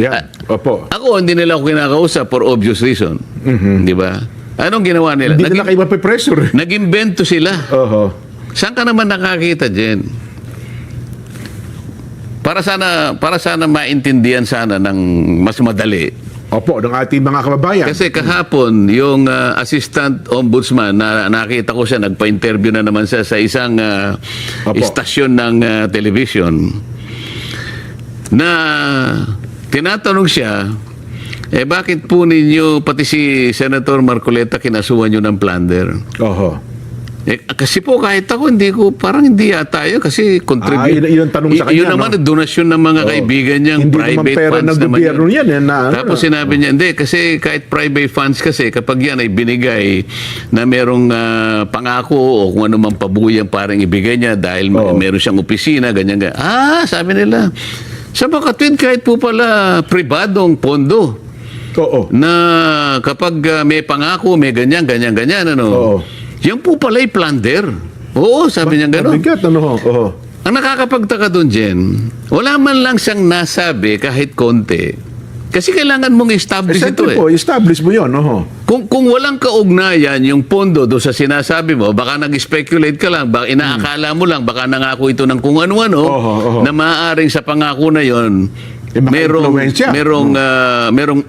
Yan. Opo. Ako, hindi nila ako kinakausap for obvious reason. Di ba? Anong ginawa nila? Hindi nila kayo mapipressure. Nag-invento sila. Oho. Saan ka naman nakakita dyan? Para sana maintindihan sana ng mas madali. Opo, ng ating mga kababayan. Kasi kahapon, yung assistant ombudsman, na nakita ko siya, nagpa-interview na naman siya sa isang istasyon ng television, na tinatanong siya, bakit po ninyo, pati si Senator Marcoleta, kinasuhan nyo ng plunder? Oho. Kasi po kahit ako, parang hindi yata yun kasi contribute. Yun ang tanong sa kanya. Yun naman, donasyon ng mga kaibigan niyang Hindi private pera funds ng naman gobyerno yan. Tapos sinabi niya, hindi, kasi kahit private funds kasi, kapag yan ay binigay na merong pangako o kung ano man pabuyang parang ibigay niya dahil meron siyang opisina, ganyan. Sabi nila, sa Makatwid kahit po pala pribadong pondo. Oo. Na kapag may pangako, may ganyan, ano. Oo. Yan po pala'y plunder. Oo, sabi niya gano'n. Mabigat, ano? Oo. Ang nakakapagtaka doon, Jen, wala man lang siyang nasabi kahit konti. Kasi kailangan mong establish ito po, establish mo yun. Oho. Kung walang kaugnayan yung pondo doon sa sinasabi mo, baka nag-speculate ka lang, baka inaakala mo lang, baka nangako ito ng kung ano-ano, na maaaring sa pangako na yon merong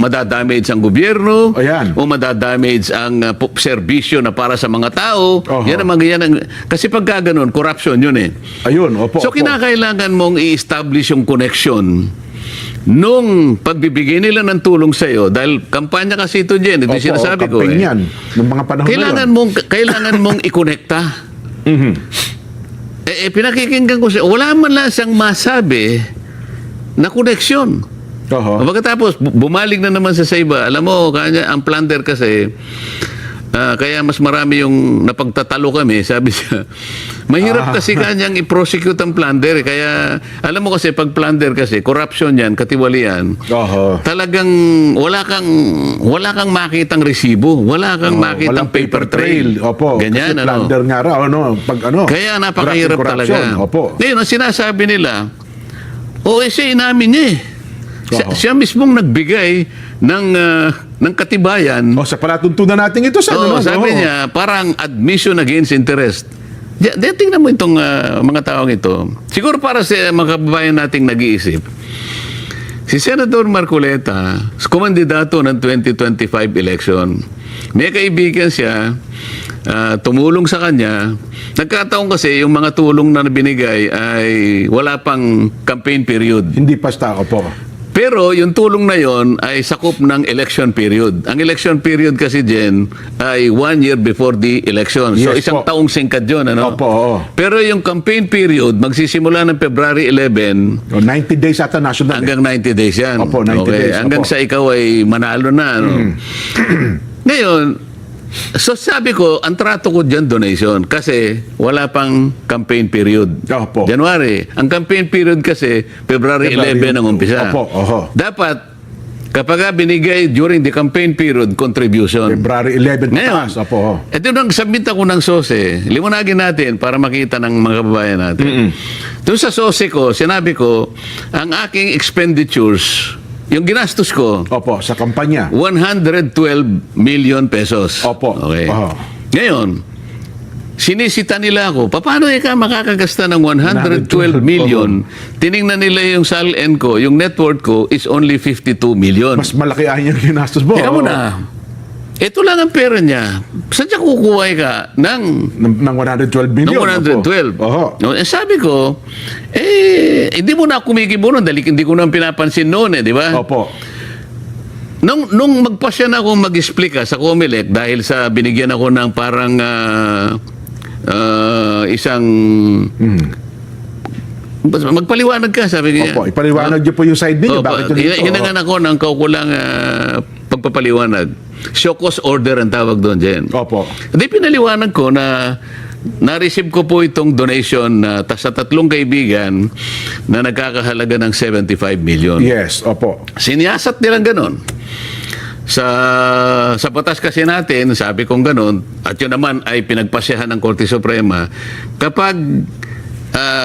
madadamage ang gobyerno o madadamage ang serbisyo na para sa mga tao. Yan ang kasi pagka ganun, corruption yun eh. Ayun, opo. So kinakailangan mong i-establish yung connection nung pagbibigay nila ng tulong sa iyo dahil kampanya kasi ito diyan, ito sinasabi ko eh. Yan, ng mga panahon kailangan mong i-connecta. Pinakikinggan ko siya, wala man lang siyang masabi na koneksyon. Pagkatapos, bumalik na naman sa iba. Alam mo, kanya, ang plunder kasi, kaya mas marami yung napagtatalo kami, sabi siya. Mahirap kasi kanyang i-prosecute ang plunder. Kaya, alam mo kasi, pag plunder kasi, corruption yan, katiwalian, talagang wala kang makitang resibo. Wala kang makitang paper trail. Ganyan, kasi plunder nga raw, kaya napakahirap talaga. Ngayon, ang sinasabi nila, siya inamin niya eh. Siya mismong nagbigay ng katibayan. Sa palatuntunan natin ito. Sabi niya, parang admission against interest. Tingnan mo itong mga taong ito. Siguro para sa mga kababayan nating nag-iisip. Si Senator Marcoleta, kumandidato ng 2025 election, may kaibigan siya, tumulong sa kanya. Nagkataon kasi yung mga tulong na binigay ay wala pang campaign period. Hindi pa po. Pero yung tulong na yon ay sakop ng election period. Ang election period kasi, Jen, ay 1 year before the election. So isang taong singkat yun. Pero yung campaign period, magsisimula ng February 11. 90 days ata national. Hanggang 90 days yan. 90 days. Hanggang sa ikaw ay manalo na. Ngayon, so sabi ko, ang trato ko dyan donation kasi wala pang campaign period. January. Ang campaign period kasi February 11 ang umpisa. Dapat kapag binigay during the campaign period contribution. February 11 ngayon, ito nang submit ako ng SOSE. Liwanagin natin para makita ng mga kababayan natin. Doon sa SOSE ko, sinabi ko, ang aking expenditures, yung ginastos ko. Sa kampanya. 112 million pesos. Okay. Ngayon, sinisita nila ako. Paano ka makakagasta ng 112 million? Tiningnan nila yung SALN ko, yung net worth ko is only 52 million. Mas malaki ang yung ginastos mo. Teka muna. Ito lang ang pera niya. Saan niya kukuha ka ng 112 million? Ng 112. Sabi ko, hindi mo na kumikibo nun dahil hindi ko na pinapansin noon di ba? Nung magpasya na ako mag-explica sa COMELEC dahil sa binigyan ako ng parang isang magpaliwanag ka, sabi niya. Ipaliwanag niyo po yung side niyo. Bakit ito? Hinangan ako ng kaukulang pagpapaliwanag. Show cause order ang tawag doon, Jen. Hindi pinaliwanag ko na na-receive ko po itong donation sa tatlong kaibigan na nagkakahalaga ng 75 million. Yes, Siniyasat nilang ganon. Sa batas kasi natin, sabi kong ganon, at yun naman ay pinagpasyahan ng Korte Suprema, kapag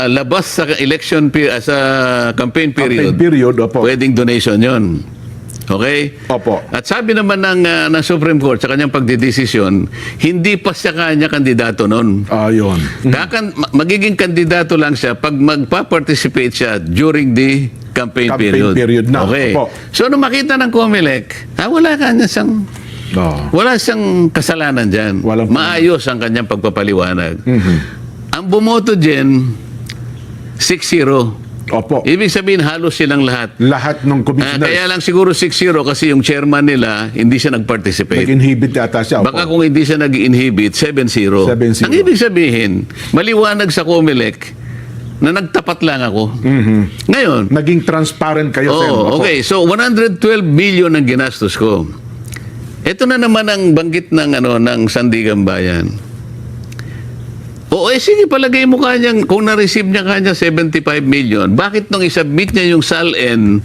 labas sa election sa campaign period, Campaign period, opo. pwedeng donation yon. Okay? Opo. At sabi naman ng Supreme Court sa kanyang pagdidesisyon, hindi pa siya kanya kandidato noon. Ayun. Magiging kandidato lang siya pag magpa-participate siya during the campaign period na. Okay. Opo. So, nung makita ng COMELEC, wala kanya siyang wala siyang kasalanan dyan. Walang Maayos ang kanyang pagpapaliwanag. Mhm. Ang bumoto dyan, 6-0. Opo. Ibig sabihin, halos silang lahat. Lahat ng commissioners. Kaya lang siguro 6-0 kasi yung chairman nila, hindi siya nag-participate. Nag-inhibit yata siya. Opo. Baka kung hindi siya nag-inhibit, 7-0. 7-0. Ang ibig sabihin, maliwanag sa COMELEC na nagtapat lang ako. Ngayon, Naging transparent kayo, Sen. Opo. okay, so 112 billion ang ginastos ko. Ito na naman ang banggit ng Sandigan Bayan. Sige, palagay mo kanyang, kung na-receive niya kanya 75 million, bakit nung isubmit niya yung SALN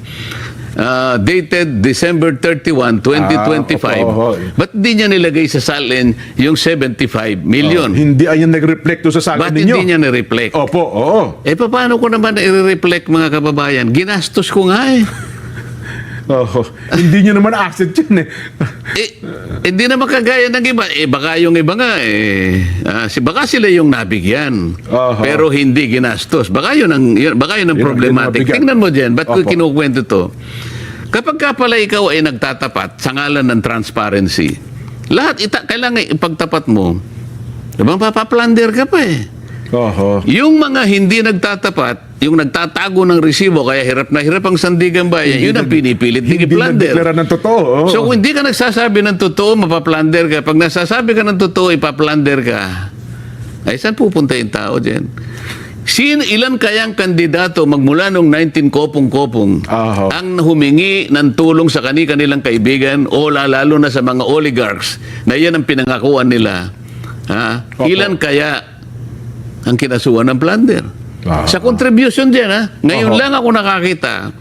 dated December 31, 2025, opo. ba't di niya nilagay sa SALN yung 75 million? Hindi ayan nag-reflect doon sa sakin Ba't ninyo. hindi niya na-reflect? Opo, oo. Paano ko naman i-reflect, mga kababayan? Ginastos ko nga eh. Oho. Hindi nyo naman asset yun eh. Hindi naman kagaya ng iba. Baka yung iba nga, baka sila yung nabigyan. Aha. Pero hindi ginastos. Baka yun ang Yun ang problematic. nabigyan. Tingnan mo dyan, ba't ko Opo. kinukwento to? Kapag ka pala ikaw ay nagtatapat sa ngalan ng transparency, lahat kailangan ipagtapat mo. Diba, papaplander ka pa eh. Oho. Yung mga hindi nagtatapat, yung nagtatago ng resibo, kaya hirap na hirap ang Sandigan Bayan, yun ang pinipilit Hindi i-plunder. nagdeklara ng totoo. Oo. So kung hindi ka nagsasabi ng totoo, mapaplander ka. Pag nasasabi ka ng totoo, ipaplander ka. Ay, saan pupunta yung tao dyan? Ilan kayang kandidato magmula nung 19 kopong-kopong Aha. ang humingi ng tulong sa kanilang kaibigan o lalo na sa mga oligarchs na yan ang pinangakuan nila? Opo. Ilan kaya ang kinasuhan ng plunder? Ah. Sa contribution dyan, ngayon Oho. lang ako nakakita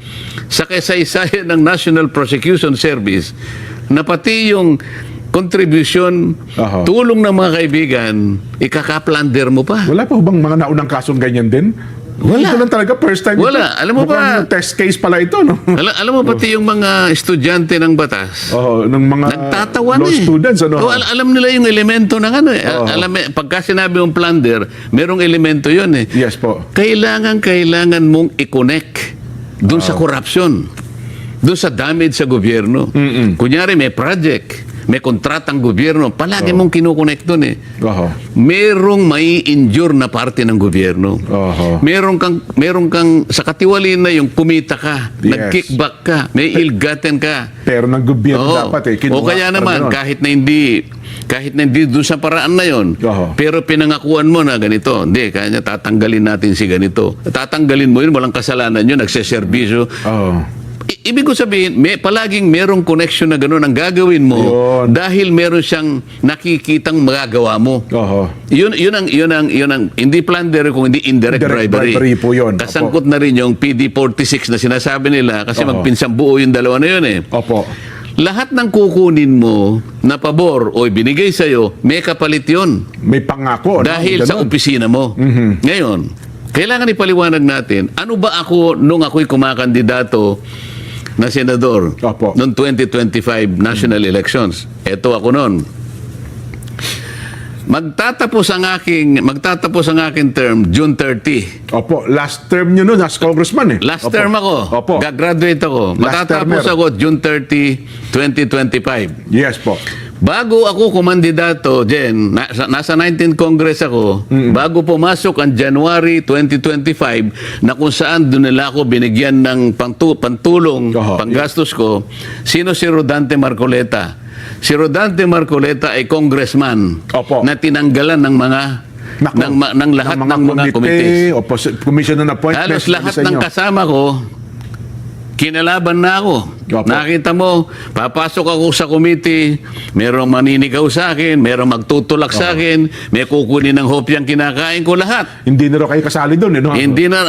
sa kasaysayan ng National Prosecution Service na pati yung contribution, Oho. tulong ng mga kaibigan, ikaka-plunder mo pa. Wala pa ho bang mga naunang kasong ganyan din? Wala. Ito lang talaga, first time Wala. ito. Alam mo ba- Mukhang test case pala ito, no? Alam mo pati yung mga estudyante ng batas, Ng mga nagtatawa law na eh. students, ano? Alam nila yung elemento ng pagka sinabi mong plunder, merong elemento yun eh. Yes po. Kailangan mong i-connect doon sa corruption, doon sa damage sa gobyerno. Kunyari may project, may kontratang gobyerno, palagi mong kinukonect doon eh. Oho. Merong may injure na parte ng gobyerno. Oho. Meron kang sa katiwalian na yung kumita ka, Yes. nag-kickback ka, may ill-gotten ka. Pero ng gobyerno Oo. dapat eh. O kaya naman, kahit na hindi doon sa paraan na yon, Oho. pero pinangakuan mo na ganito, hindi, kanya tatanggalin natin si ganito. Tatanggalin mo yun, walang kasalanan yun, nagseserbisyo. Oo. Ibig ko sabihin, palaging merong connection na gano'n ang gagawin mo Yun. dahil meron siyang nakikitang magagawa mo. Oho. Yun ang hindi plunder kung hindi indirect Indirect bribery. bribery po yun. Kasangkot na rin yung PD46 na sinasabi nila kasi Oho. magpinsang buo yung dalawa na yun eh. Opo. Lahat ng kukunin mo na pabor o ibinigay sa'yo, may kapalit yun. May pangako. Dahil sa opisina mo. Ngayon, kailangan ipaliwanag natin, ano ba ako nung ako'y kumakandidato na senador Opo. noong 2025 national elections? Ito ako noon. Magtatapos ang aking term June 30. Opo. Last term nyo nun as congressman eh. Last Opo. term ako. Opo. Gagraduate ako. Matatapos termer. ako June 30, 2025. Yes po. Bago ako kumandidato, Jen, nasa 19th Congress ako, bago pumasok ang January 2025, na kung saan doon nila ako binigyan ng pantulong, Oho. panggastos ko, sino si Rodante Marcoleta? Si Rodante Marcoleta ay congressman Opo. na tinanggalan ng mga Nako. ng lahat ng mga committees. Opo, commission on appointments. Halos lahat sa ng inyo. kasama ko, kinalaban na ako. Opo. Nakita mo, papasok ako sa committee, merong maninigaw sa akin, merong magtutulak sa akin, may kukunin ng hopyang kinakain ko lahat. Hindi na raw kayo kasali doon eh. No? Hindi na,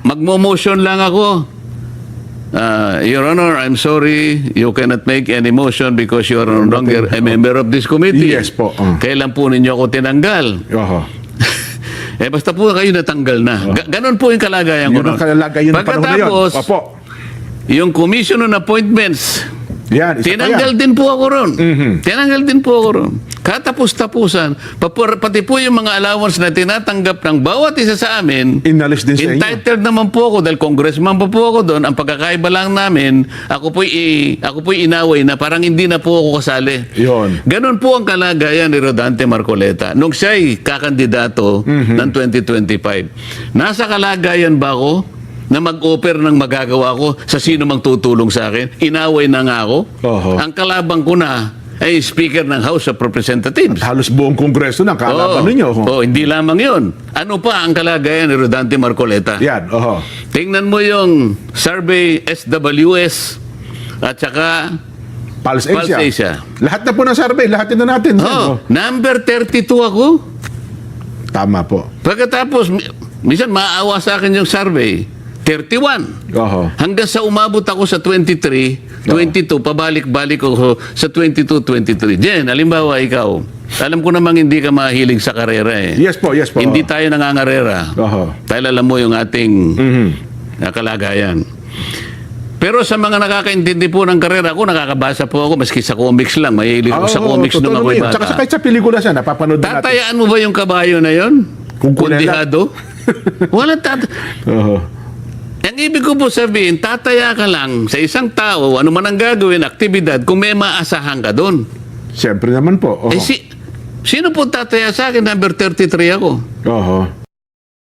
magmo-motion lang ako. Your Honor, I'm sorry, you cannot make any motion because you are no longer a member of this committee. Yes po. Kailan po ninyo ako tinanggal? Oho. basta po kayo natanggal na. Ganon po yung kalagayan ko Yun ang nun. kalagayan ng panahon na yun. Pagkatapos, Opo. yung commission on appointments, Yan, isa pa tinanggal yan. din po ako ron. Mhm. Tinanggal din po ako ron. Katapos-tapusan, pati po yung mga allowance na tinatanggap ng bawat isa sa amin, Inalis din sa inyo. entitled naman po ako dahil congressman pa po ako doon. Ang pagkakaiba lang namin, ako po'y inaway na parang hindi na po ako kasali. Yun. Ganon po ang kalagayan ni Rodante Marcoleta nung siya'y kakandidato ng 2025. Nasa kalagayan ba ako na mag-offer ng magagawa ko sa sino mang tutulong sa akin? Inaway na nga ako. Oho. Ang kalabang ko na ay Speaker ng House of Representatives. Halos buong kongreso ng kalaban ninyo. Hindi lamang yun. Ano pa ang kalagayan ni Rodante Marcoleta? Yan, oho. Tingnan mo yung survey SWS at saka Pulse Asia. Pulse Asia. Lahat na po ng survey, lahat na natin. Number 32 ako. Tama po. Pagkatapos, minsan maawa sa akin yung survey. 31. Oho. Hanggang sa umabot ako sa 23, 22, pabalik-balik ako sa 22, 23. Jen, halimbawa ikaw, alam ko namang hindi ka mahilig sa karera eh. Yes po, yes po. Hindi tayo nangangarera. Oho. Dahil alam mo yung ating kalagayan. Pero sa mga nakakaintindi po ng karera ko, nakakabasa po ako, maski sa comics lang. Mahilig ako sa comics nung ako'y bata. Tsaka kahit sa pelikula siya, napapanood na natin. Tatayaan mo ba yung kabayo na yon? Kung kulela. Kundihado? Wala Oho. Ang ibig ko po sabihin, tataya ka lang sa isang tao, ano man ang gagawin, aktibidad, kung may maasahan ka doon. Siyempre naman po. Oho. Sino po tataya sa akin? Number 33 ako. Oho.